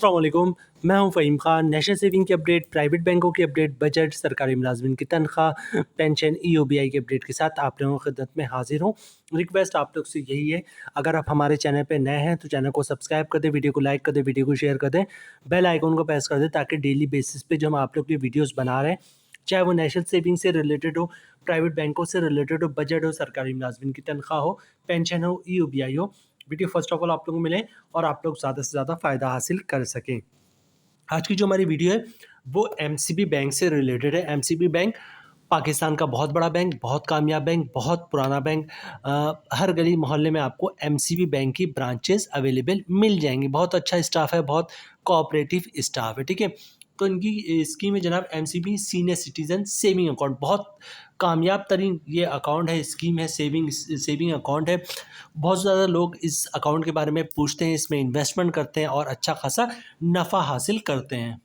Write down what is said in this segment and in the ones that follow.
अस्सलामुअलैकुम, मैं हूं फ़हीम खान। नेशनल सेविंग की अपडेट, प्राइवेट बैंकों की अपडेट, बजट, सरकारी मुलाजमिन की तनख्वाह, पेंशन, ईओबीआई की अपडेट के साथ आप लोगों की खिदमत में हाजिर हूं। रिक्वेस्ट आप लोग से यही है, अगर आप हमारे चैनल पे नए हैं तो चैनल को सब्सक्राइब कर दें, वीडियो को लाइक कर दें, वीडियो को शेयर कर दें, बेल आइकन को प्रेस कर दें ताकि डेली बेसिस पे जो हम आप लोग की वीडियोज़ बना रहे हैं, चाहे वो नेशनल सेविंग से रिलेटेड हो, प्राइवेट बैंकों से रिलेटेड हो, बजट हो, सरकारी मुलाजमिन की तनख्वाह हो, पेंशन हो, ईओबीआई हो, वीडियो फर्स्ट ऑफ ऑल आप लोगों को मिले और आप लोग ज़्यादा से ज़्यादा फ़ायदा हासिल कर सकें। आज की जो हमारी वीडियो है वो एमसीबी बैंक से रिलेटेड है। एमसीबी बैंक पाकिस्तान का बहुत बड़ा बैंक, बहुत कामयाब बैंक, बहुत पुराना बैंक। हर गली मोहल्ले में आपको एमसीबी बैंक की ब्रांचेस अवेलेबल मिल जाएंगी। बहुत अच्छा स्टाफ है, बहुत कोऑपरेटिव स्टाफ है, ठीक है। तो इनकी स्कीम है जनाब MCB senior citizen saving account. बहुत कामयाब तरीन ये अकाउंट है, स्कीम है, सेविंग अकाउंट है। बहुत ज़्यादा लोग इस अकाउंट के बारे में पूछते हैं, इसमें इन्वेस्टमेंट करते हैं और अच्छा खासा नफ़ा हासिल करते हैं।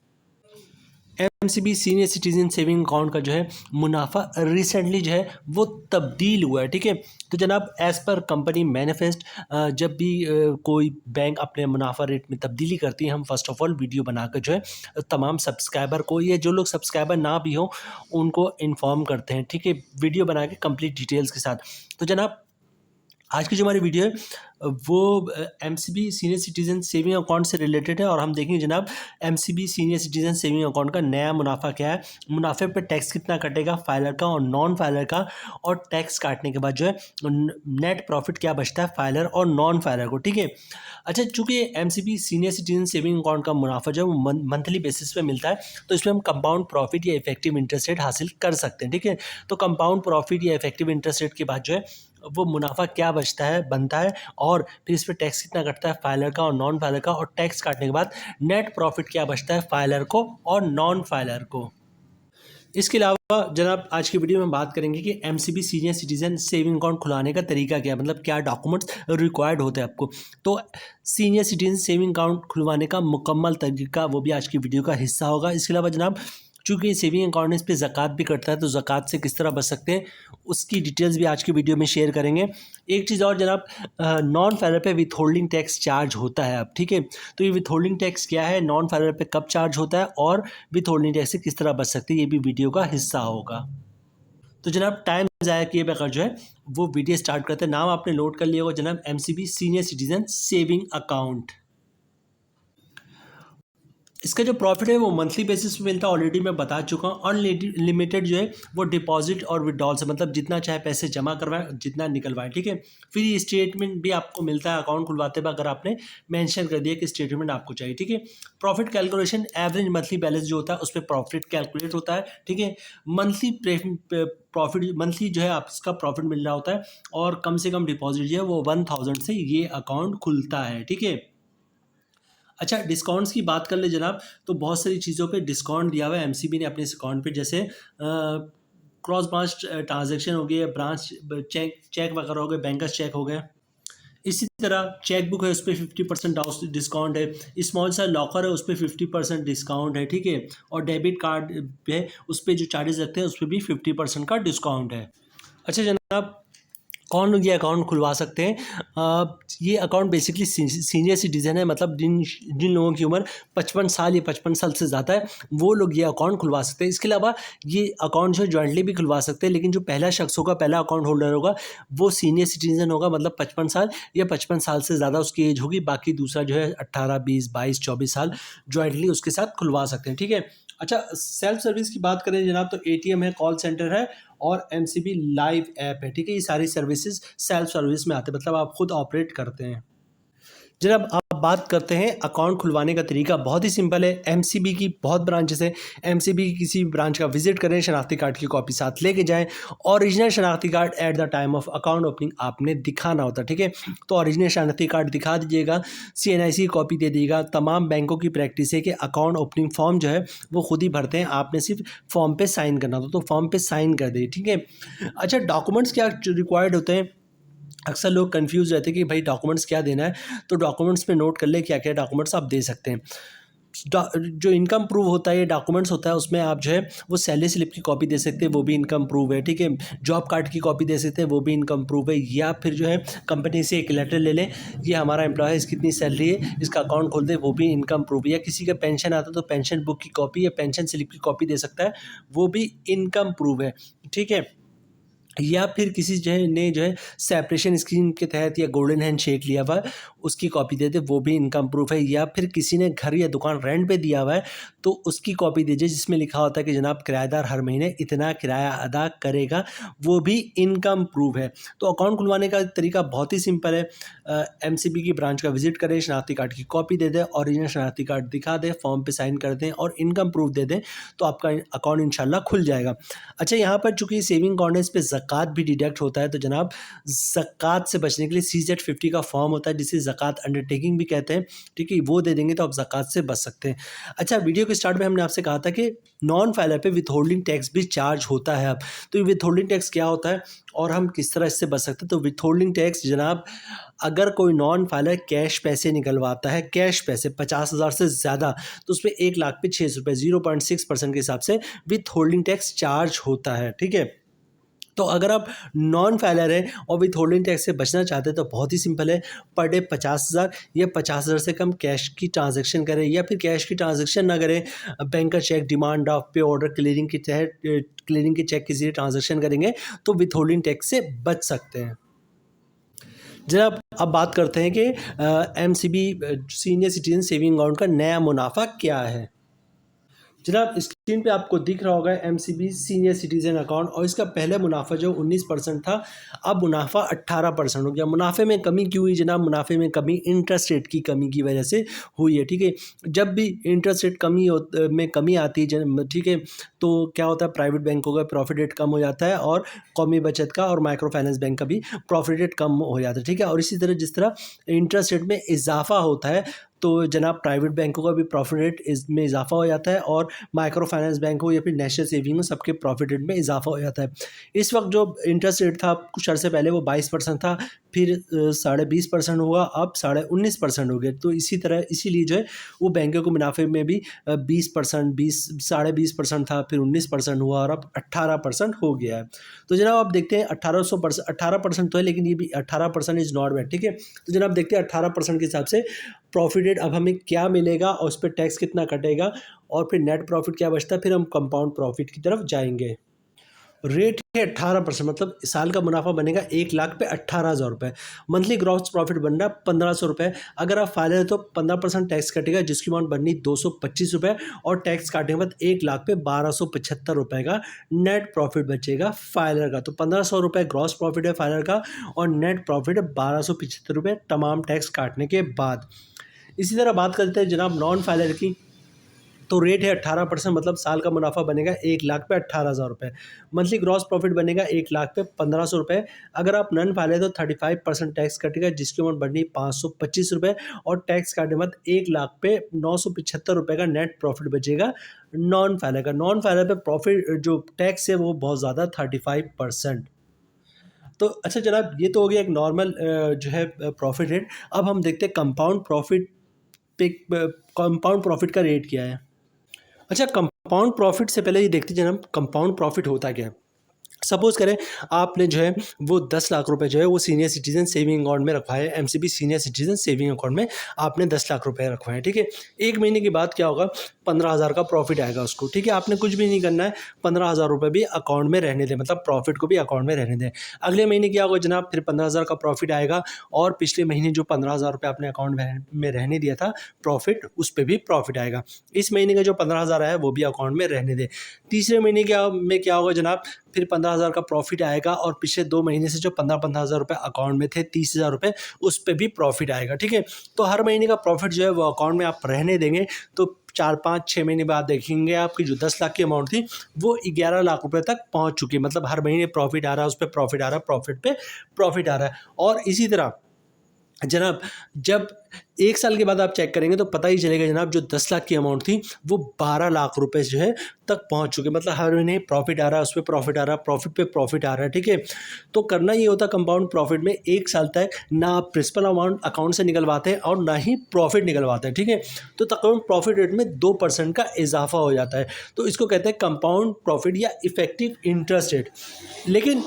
MCB senior citizen saving account का जो है मुनाफा रिसेंटली जो है वो तब्दील हुआ है, ठीक है। तो जनाब एज़ पर कंपनी मैनिफेस्ट जब भी कोई बैंक अपने मुनाफा रेट में तब्दीली करती है, हम फर्स्ट ऑफ ऑल वीडियो बनाकर जो है तमाम सब्सक्राइबर को, या जो लोग सब्सक्राइबर ना भी हों उनको इन्फॉर्म करते हैं, ठीक है, वीडियो बना के कंप्लीट डिटेल्स के साथ। तो जनाब आज की जो हमारी वीडियो है वो MCB senior citizen saving account से रिलेटेड है और हम देखेंगे जनाब MCB senior citizen saving account का नया मुनाफा क्या है, मुनाफे पे टैक्स कितना कटेगा फाइलर का और नॉन फाइलर का, और टैक्स काटने के बाद जो है नेट प्रॉफिट क्या बचता है फाइलर और नॉन फाइलर को, ठीक है। अच्छा, चूँकि MCB senior citizen saving account का मुनाफा जो है वो मंथली बेसिस पे मिलता है, तो इसमें हम कंपाउंड प्रॉफिट या इफेक्टिव इंटरेस्ट रेट हासिल कर सकते हैं, ठीक है। तो कंपाउंड प्रॉफिट या इफेक्टिव इंटरेस्ट रेट के बाद जो है वो मुनाफा क्या बचता है, बनता है, और फिर इस पे टैक्स कितना कटता है फाइलर का और नॉन फाइलर का, और टैक्स काटने के बाद नेट प्रॉफिट क्या बचता है फाइलर को और नॉन फाइलर को। इसके अलावा जनाब आज की वीडियो में बात करेंगे कि MCB senior citizen saving account खुलाने का तरीका क्या है, मतलब क्या डॉक्यूमेंट्स रिक्वायर्ड होते हैं आपको। तो सीनियर सिटीजन सेविंग अकाउंट खुलवाने का मुकम्मल तरीका वो भी आज की वीडियो का हिस्सा होगा। इसके अलावा जनाब चूँकि सेविंग अकाउंट इस पर ज़कात भी कटता है, तो ज़कात से किस तरह बच सकते हैं उसकी डिटेल्स भी आज की वीडियो में शेयर करेंगे। एक चीज़ और जनाब, नॉन फाइलर पे विथ होल्डिंग टैक्स चार्ज होता है अब, ठीक है। तो ये विथ होल्डिंग टैक्स क्या है, नॉन फाइलर पे कब चार्ज होता है और विथ होल्डिंग टैक्स से किस तरह बच सकते हैं, ये भी वीडियो का हिस्सा होगा। तो जनाब टाइम ज़ाया किए बगैर जो है वो वीडियो स्टार्ट करते हैं। नाम आपने नोट कर लिया होगा जनाब MCB senior citizen saving account. इसका जो प्रॉफिट है वो मंथली बेसिस पे मिलता है, ऑलरेडी मैं बता चुका हूँ। अनलिमिटेड जो है वो डिपॉजिट और विड्रॉल से, मतलब जितना चाहे पैसे जमा करवाएं, जितना निकलवाएं, ठीक है। फिर ये स्टेटमेंट भी आपको मिलता है अकाउंट खुलवाते वक्त, अगर आपने मेंशन कर दिया कि स्टेटमेंट आपको चाहिए, ठीक है। Profit calculation average monthly balance जो होता है उस पर प्रॉफिट कैलकुलेट होता है, ठीक है। मंथली प्रॉफिट मंथली जो है आपका प्रॉफिट मिल रहा होता है, और कम से कम डिपॉजिट जो है वो 1000 से ये अकाउंट खुलता है, ठीक है। अच्छा, डिस्काउंट्स की बात कर ले जनाब, तो बहुत सारी चीज़ों पे डिस्काउंट दिया हुआ है एमसीबी ने अपने इस अकाउंट पे, जैसे क्रॉस ब्रांच ट्रांजैक्शन हो गया, ब्रांच चेक वगैरह हो गए, बैंकर्स चेक हो गए। इसी तरह चेक बुक है उस पर 50% डिस्काउंट है, स्मॉल सा लॉकर है उस पर 50% डिस्काउंट है, ठीक है। और डेबिट कार्ड है उस पर जो चार्जेस लगते हैं उस पर भी 50% का डिस्काउंट है। अच्छा जनाब, कौन लोग ये अकाउंट खुलवा सकते हैं? ये अकाउंट बेसिकली सीनियर सिटीज़न है, मतलब जिन जिन लोगों की उम्र 55 साल या 55 साल से ज़्यादा है वो लोग ये अकाउंट खुलवा सकते हैं। इसके अलावा ये अकाउंट जो है जॉइंटली भी खुलवा सकते हैं, लेकिन जो पहला शख्स होगा, पहला अकाउंट होल्डर होगा, वो सीनियर सिटीज़न होगा, मतलब 55 साल या 55 साल से ज़्यादा उसकी एज होगी। बाकी दूसरा जो है 18, 20, 22, 24 साल जॉइंटली उसके साथ खुलवा सकते हैं, ठीक है। अच्छा, सेल्फ सर्विस की बात करें जनाब, तो एटीएम है, कॉल सेंटर है और एमसीबी लाइव ऐप है, ठीक है। ये सारी सर्विसेज सेल्फ सर्विस में आते हैं, मतलब आप खुद ऑपरेट करते हैं। जनाब आप बात करते हैं अकाउंट खुलवाने का तरीका, बहुत ही सिंपल है। एमसीबी की बहुत ब्रांचेस है, एमसीबी की किसी भी ब्रांच का विजिट करें, शनाख्ती कार्ड की कॉपी साथ लेके जाएं। ओरिजिनल शनाख्ती card at the time of account opening आपने दिखाना होता है, ठीक है। तो ओरिजिनल शनाख्ती कार्ड दिखा दीजिएगा, सीएनआईसी की कॉपी दे दीजिएगा। तमाम बैंकों की प्रैक्टिस है कि अकाउंट ओपनिंग फॉर्म जो है वो खुद ही भरते हैं, आपने सिर्फ फॉर्म पे साइन करना होता, तो फॉर्म पे साइन कर दे, ठीक है। अच्छा, डॉक्यूमेंट्स क्या रिक्वायर्ड होते हैं? अक्सर लोग कंफ्यूज रहते हैं कि भाई डॉक्यूमेंट्स क्या देना है, तो डॉक्यूमेंट्स पे नोट कर ले क्या क्या डॉक्यूमेंट्स आप दे सकते हैं। जो इनकम प्रूव होता है, ये डॉक्यूमेंट्स होता है, उसमें आप जो है वो सैलरी स्लिप की कॉपी दे सकते हैं, वो भी इनकम प्रूव है, ठीक है। जॉब कार्ड की कॉपी दे सकते हैं, वो भी इनकम प्रूव है। या फिर जो है कंपनी से एक लेटर ले लें, ये हमारा एम्प्लॉय है, इसकी इतनी सैलरी है, इसका अकाउंट खोल दे, वो भी इनकम प्रूव है। या किसी का पेंशन आता है तो पेंशन बुक की कॉपी या पेंशन स्लिप की कॉपी दे सकता है, वो भी इनकम प्रूव है, ठीक है। या फिर किसी जो है ने जो है सेपरेशन स्कीम के तहत या गोल्डन हैंड शेक लिया हुआ है, उसकी कॉपी दे दे, वो भी इनकम प्रूफ है। या फिर किसी ने घर या दुकान रेंट पे दिया हुआ है तो उसकी कॉपी दीजिए, जिसमें लिखा होता है कि जनाब किराएदार हर महीने इतना किराया अदा करेगा, वो भी इनकम प्रूफ है। तो अकाउंट खुलवाने का तरीका बहुत ही सिंपल है। एमसीबी की ब्रांच का विजिट करें, शनाख्ती कार्ड की कॉपी दे दें, ओरिजिनल शनाख्ती कार्ड दिखा दें, फॉर्म पे साइन कर दें और इनकम प्रूफ दे दें, तो आपका अकाउंट इंशाल्लाह खुल जाएगा। अच्छा, यहाँ पर चूंकि सेविंग अकाउंट है, इस पर ज़कात भी डिडक्ट होता है, तो जनाब ज़कात से बचने के लिए CZ50 का फॉर्म होता है, जिसे ज़कात अंडरटेकिंग भी कहते हैं, ठीक है, वो दे देंगे तो आप ज़कात से बच सकते हैं। अच्छा, वीडियो के स्टार्ट में हमने आपसे कहा था कि नॉन फाइलर पे विथ होल्डिंग टैक्स भी चार्ज होता है अब। तो ये विथ होल्डिंग टैक्स क्या होता है और हम किस तरह इससे बच सकते हैं? तो विथ होल्डिंग टैक्स जनाब, अगर कोई नॉन फाइलर कैश पैसे निकलवाता है, कैश पैसे 50,000 से ज़्यादा, तो उसमें 1,00,000 पे 6 रुपये 0.6% के हिसाब से विथ होल्डिंग टैक्स चार्ज होता है, ठीक है। तो अगर आप नॉन फाइलर हैं और विथ होल्डिंग टैक्स से बचना चाहते हैं तो बहुत ही सिंपल है, पर डे 50,000 या 50,000 से कम कैश की ट्रांजैक्शन करें, या फिर कैश की ट्रांजैक्शन ना करें, बैंक का चेक, डिमांड ड्राफ्ट, पे ऑर्डर, क्लियरिंग के तहत क्लियरिंग के चेक के जरिए ट्रांजैक्शन करेंगे तो विथ होल्डिंग टैक्स से बच सकते हैं। जनाब अब बात करते हैं कि MCB senior citizen saving account का नया मुनाफा क्या है। जनाब स्क्रीन पे आपको दिख रहा होगा एमसीबी सीनियर सिटीजन अकाउंट, और इसका पहले मुनाफा जो 19% था, अब मुनाफा 18% हो गया। मुनाफे में कमी क्यों हुई जनाब? मुनाफे में कमी इंटरेस्ट रेट की कमी की वजह से हुई है, ठीक है। जब भी इंटरेस्ट रेट में कमी आती है, ठीक है, तो क्या होता है, प्राइवेट बैंकों का प्रॉफिट रेट कम हो जाता है और कौमी बचत का और माइक्रो फाइनेंस बैंक का भी प्रॉफिट रेट कम हो जाता है, ठीक है। और इसी तरह जिस तरह इंटरेस्ट रेट में इजाफा होता है तो जनाब प्राइवेट बैंकों का भी प्रॉफिट रेट में इजाफा हो जाता है, और माइक्रो फाइनेंस बैंक हो या फिर नेशनल सेविंग हो, सबके प्रॉफिट रेट में इजाफा हो जाता है। इस वक्त जो इंटरेस्ट रेट था कुछ अर्से पहले वो 22% था, फिर 20.5% हुआ, अब 19.5% हो गया। तो इसी तरह इसीलिए जो है वो बैंकों को मुनाफे में भी 20%, 20.5% था, फिर 19% हुआ और अब 18% हो गया है। तो जनाब आप देखते हैं 18% तो है, लेकिन ये भी 18% इज़ नॉट बैड, ठीक है। तो जनाब देखते हैं 18% के हिसाब से प्रॉफिट रेट अब हमें क्या मिलेगा और उस पर टैक्स कितना कटेगा, और फिर नेट प्रॉफिट क्या बचता है, फिर हम कंपाउंड प्रॉफिट की तरफ जाएंगे। रेट है 18%, मतलब साल का मुनाफा बनेगा 1,00,000 पे 18,000 रुपये। मंथली ग्रॉस प्रॉफिट बन रहा है 1,500 रुपये। अगर आप फाइलर है तो 15% टैक्स कटेगा, जिसकी अमाउंट बननी 225 रुपये, और टैक्स काटने के बाद 1,00,000 पे 1,275 रुपये का नेट प्रॉफिट बचेगा फाइलर का। तो 1,500 रुपये ग्रॉस प्रॉफिट है फाइलर का, और नेट प्रॉफिट है 1,275 रुपये तमाम टैक्स काटने के बाद। इसी तरह बात करते हैं जनाब नॉन फाइलर की, तो रेट है 18%, मतलब साल का मुनाफा बनेगा 1,00,000 पे 18,000 रुपये। मंथली ग्रॉस प्रॉफिट बनेगा 1,00,000 पे 1,500 रुपये। अगर आप नन फाइलर तो 35% टैक्स कटेगा, जिसकी अमाउंट बढ़नी 525 रुपये, और टैक्स काटने के बाद 1,00,000 पे 975 रुपये का नेट प्रॉफिट बचेगा नॉन फाइलर का। नॉन फाइलर पे प्रॉफिट जो टैक्स है वो बहुत ज़्यादा 35%। तो अच्छा जनाब, ये तो हो गया एक नॉर्मल जो है प्रॉफिट रेट। अब हम देखते हैं कंपाउंड प्रॉफिट पे, कंपाउंड प्रॉफिट का रेट क्या है। अच्छा, कंपाउंड प्रॉफिट से पहले ये देखते हैं जनाब कंपाउंड प्रॉफिट होता क्या है। सपोज करें आपने जो है वो 10 लाख रुपए जो है वो सीनियर सिटीजन सेविंग अकाउंट में रखवाए, MCB senior citizen saving account में आपने 10 लाख रुपए रखवाए, ठीक है। एक महीने के बाद क्या होगा, 15,000 का प्रॉफिट आएगा उसको, ठीक है। आपने कुछ भी नहीं करना है, 15,000 रुपये भी अकाउंट में रहने दें, मतलब प्रॉफिट को भी अकाउंट में रहने दें। अगले महीने क्या होगा जनाब, फिर 15,000 का प्रॉफिट आएगा, और पिछले महीने जो 15,000 रुपये आपने अकाउंट में रहने दिया था प्रॉफिट, उस पर भी प्रॉफिट आएगा। इस महीने का जो 15,000 आया है वो भी अकाउंट में रहने दें। तीसरे महीने क्या होगा जनाब, फिर 15,000 का प्रॉफिट आएगा, और पिछले 2 महीने से जो 15,000 रुपये अकाउंट में थे, 30,000 रुपये, उस पर भी प्रॉफिट आएगा, ठीक है। तो हर महीने का प्रॉफिट जो है वो अकाउंट में आप रहने देंगे, तो 4, 5, 6 महीने बाद देखेंगे आपकी जो 10 लाख की अमाउंट थी वो 11 लाख रुपये तक पहुंच चुकी है। मतलब हर महीने प्रॉफिट आ रहा है, उस पर प्रॉफिट आ रहा है, प्रॉफिट पे प्रॉफिट आ रहा है। और इसी तरह जनाब जब 1 साल के बाद आप चेक करेंगे तो पता ही चलेगा जनाब, जो 10 लाख की अमाउंट थी वो 12 लाख रुपए जो है तक पहुंच चुके। मतलब हर महीने प्रॉफिट आ रहा है, उस पे प्रॉफिट आ रहा है, प्रॉफिट पे प्रॉफिट आ रहा है, ठीक है। तो करना ये होता कंपाउंड प्रॉफिट में 1 साल तक ना आप प्रिंसिपल अमाउंट अकाउंट से निकलवाते हैं और ना ही प्रॉफिट निकलवाते हैं, ठीक है। तो तकरीबन प्रॉफिट रेट में 2% का इजाफा हो जाता है। तो इसको कहते हैं कंपाउंड प्रॉफिट या इफेक्टिव इंटरेस्ट रेट। लेकिन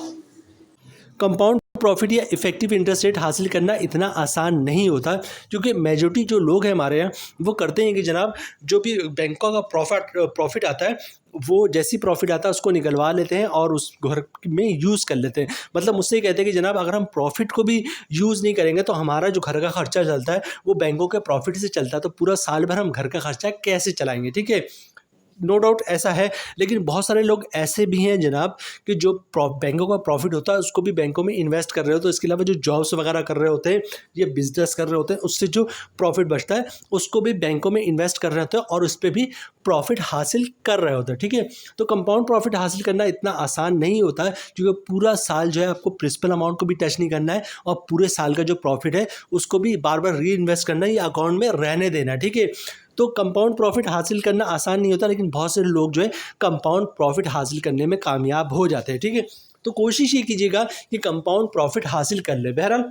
कंपाउंड प्रॉफिट या इफेक्टिव इंटरेस्ट रेट हासिल करना इतना आसान नहीं होता, क्योंकि मेजॉरिटी जो लोग हैं हमारे यहाँ वो करते हैं कि जनाब जो भी बैंकों का प्रॉफिट आता है वो जैसी प्रॉफिट आता है उसको निकलवा लेते हैं और उस घर में यूज़ कर लेते हैं। मतलब मुझसे ये कहते हैं कि जनाब अगर हम प्रॉफिट को भी यूज़ नहीं करेंगे तो हमारा जो घर का खर्चा चलता है वो बैंकों के प्रॉफिट से चलता है, तो पूरा साल भर हम घर का खर्चा कैसे चलाएंगे, ठीक है। नो डाउट ऐसा है, लेकिन बहुत सारे लोग ऐसे भी हैं जनाब कि जो बैंकों का प्रॉफिट होता है उसको भी बैंकों में इन्वेस्ट कर रहे हो, तो इसके अलावा जो जॉब्स वगैरह कर रहे होते हैं या बिजनेस कर रहे होते हैं उससे जो प्रॉफिट बचता है उसको भी बैंकों में इन्वेस्ट कर रहे होते हैं और उस पर भी प्रॉफिट हासिल कर रहे होते हैं, ठीक है। तो कंपाउंड प्रॉफिट हासिल करना इतना आसान नहीं होता है, क्योंकि पूरा साल जो है आपको प्रिंसिपल अमाउंट को भी टच नहीं करना है और पूरे साल का जो प्रॉफिट है उसको भी बार बार री इन्वेस्ट करना है या अकाउंट में रहने देना है, ठीक है। तो कंपाउंड प्रॉफिट हासिल करना आसान नहीं होता, लेकिन बहुत से लोग जो है कंपाउंड प्रॉफिट हासिल करने में कामयाब हो जाते हैं, ठीक है। तो कोशिश ये कीजिएगा कि कंपाउंड प्रॉफिट हासिल कर ले। बहरहाल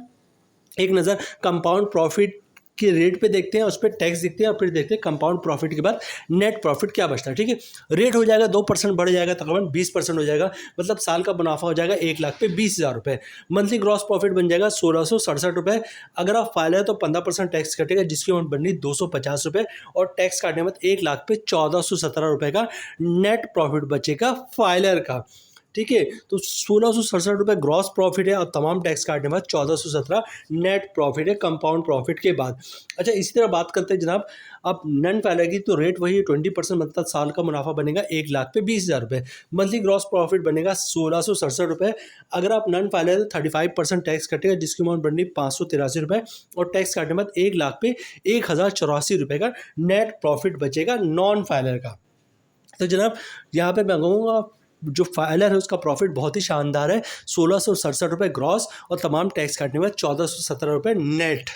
एक नज़र कंपाउंड प्रॉफिट के रेट पे देखते हैं, उस पर टैक्स देखते हैं और फिर देखते हैं कंपाउंड प्रॉफिट के बाद नेट प्रॉफिट क्या बचता है, ठीक है। रेट हो जाएगा 2% बढ़ जाएगा, तकरीबन 20% हो जाएगा। मतलब साल का मुनाफा हो जाएगा 1 लाख पे 20,000 रुपये। मंथली ग्रॉस प्रॉफिट बन जाएगा 1667 रुपये। अगर आप फाइल है तो 15% टैक्स कटेगा, जिसकी अमाउंट बननी 250 रुपये और टैक्स काटने में 1 लाख पे 1417 रुपये का नेट प्रॉफिट बचेगा फाइलर का, ठीक है। तो 1667 रुपये ग्रॉस प्रॉफिट है और तमाम टैक्स काटने के बाद 1417 नेट प्रॉफिट है कंपाउंड प्रॉफिट के बाद। अच्छा, इसी तरह बात करते हैं जनाब अब नन फाइलर की, तो रेट वही 20%, मतलब साल का मुनाफा बनेगा 1 लाख पे 20,000 रुपये। मंथली ग्रॉस प्रॉफिट बनेगा 1667 रुपये। अगर आप नन फाइलर है तो 35% टैक्स कटेगा, जिसकी अमाउंट बनी 583 रुपये और टैक्स काटने के बाद 1 लाख पे 1084 रुपये का नेट प्रॉफिट बचेगा नॉन फाइलर का। तो जनाब यहाँ पे मैं कहूँगा जो फाइलर है उसका प्रॉफिट बहुत ही शानदार है, 1667 रुपये ग्रॉस और तमाम टैक्स काटने के बाद 1417 रुपये नेट।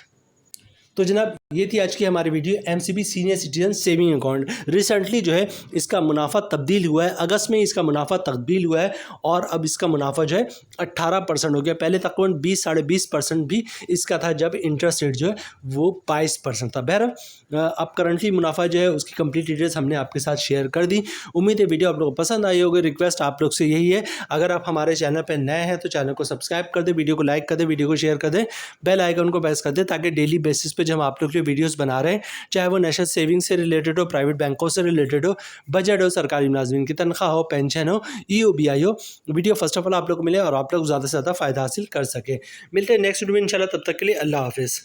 तो जनाब ये थी आज की हमारी video MCB senior citizen saving account. Recently जो है इसका मुनाफा तब्दील हुआ है, अगस्त में इसका मुनाफा तब्दील हुआ है और अब इसका मुनाफा जो है 18% हो गया। पहले तकरीबन 20-20.5% भी इसका था जब इंटरेस्ट रेट जो है वो 22% था। बहरहाल अब करंटली मुनाफा जो है उसकी कंप्लीट डिटेल्स हमने आपके साथ शेयर कर दी। उम्मीद है वीडियो आप लोगों को पसंद आई होगी। रिक्वेस्ट आप लोग से यही है, अगर आप हमारे चैनल पर नए हैं तो चैनल को सब्सक्राइब कर दें, वीडियो को लाइक कर दें, वीडियो को शेयर कर दें, बेल आइकन को प्रेस कर दें, ताकि डेली बेसिस पे जब हम आप लोग के वीडियोस बना रहे हैं, चाहे वो नेशनल सेविंग से रिलेटेड हो, प्राइवेट बैंकों से रिलेटेड हो, बजट हो, सरकारी मुलाजमीन की तनख्वाह हो, पेंशन हो, EOBI हो, वीडियो फर्स्ट ऑफ ऑल आप लोग को मिले और आप लोग ज़्यादा से ज़्यादा फ़ायदा हासिल कर सके। मिलते हैं नेक्स्ट वीडियो में इंशाल्लाह, तब तक के लिए अल्लाह हाफिज़।